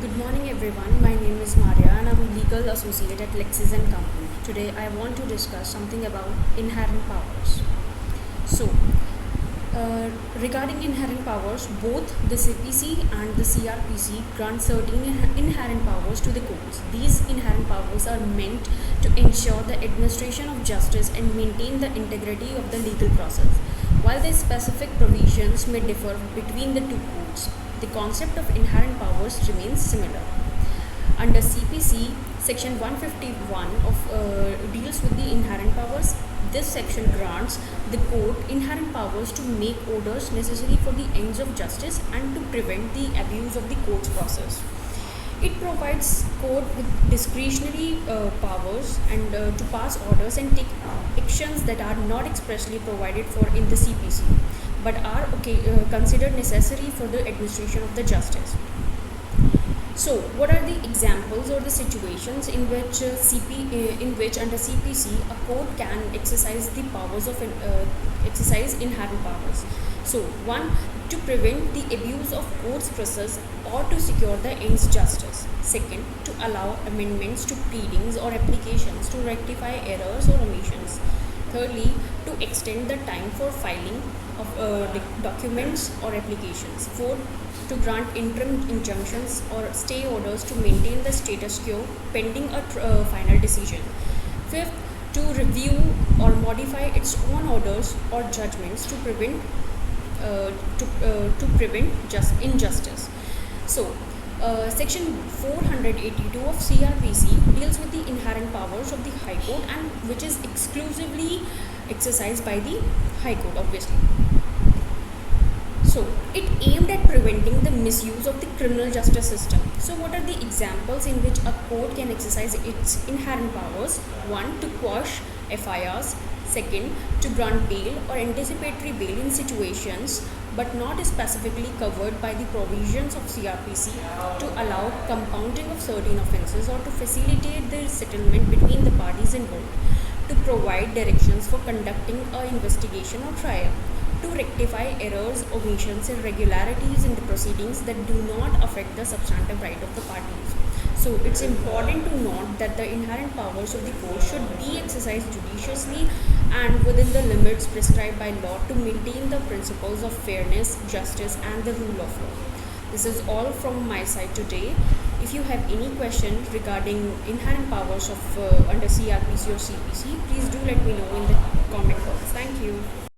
Good morning everyone, my name is Maria and I'm a legal associate at Lexis & Company. Today I want to discuss something about inherent powers. So, regarding inherent powers, both the CPC and the CRPC grant certain inherent powers to the courts. These inherent powers are meant to ensure the administration of justice and maintain the integrity of the legal process. While the specific provisions may differ between the two courts, the concept of inherent powers remains similar. Under CPC, Section 151 deals with the inherent powers. This section grants the court inherent powers to make orders necessary for the ends of justice and to prevent the abuse of the court's process. It provides court with discretionary powers and to pass orders and take actions that are not expressly provided for in the CPC, but are considered necessary for the administration of the justice. So, what are the examples or the situations in which under CPC a court can exercise the powers of exercise inherent powers? So, one, to prevent the abuse of court's process or to secure the ends justice. Second, to allow amendments to pleadings or applications to rectify errors or omissions. Thirdly, to extend the time for filing of documents or applications. Fourth, to grant interim injunctions or stay orders to maintain the status quo pending a final decision. Fifth, to review or modify its own orders or judgments to prevent injustice. So, Section 482 of CRPC deals with the inherent powers of the High Court and which is exclusively exercised by the High Court, obviously. So, it aimed at preventing the misuse of the criminal justice system. So, what are the examples in which a court can exercise its inherent powers? One, to quash FIRs. Second, to grant bail or anticipatory bail in situations but not specifically covered by the provisions of CRPC, to allow compounding of certain offences or to facilitate the settlement between the parties involved, to provide directions for conducting an investigation or trial, to rectify errors, omissions, and irregularities in the proceedings that do not affect the substantive right of the parties. So, it's important to note that the inherent powers of the court should be exercised judiciously and within the limits prescribed by law to maintain the principles of fairness, justice, and the rule of law. This is all from my side today. If you have any questions regarding inherent powers of under CRPC or CPC, please do let me know in the comment box. Thank you.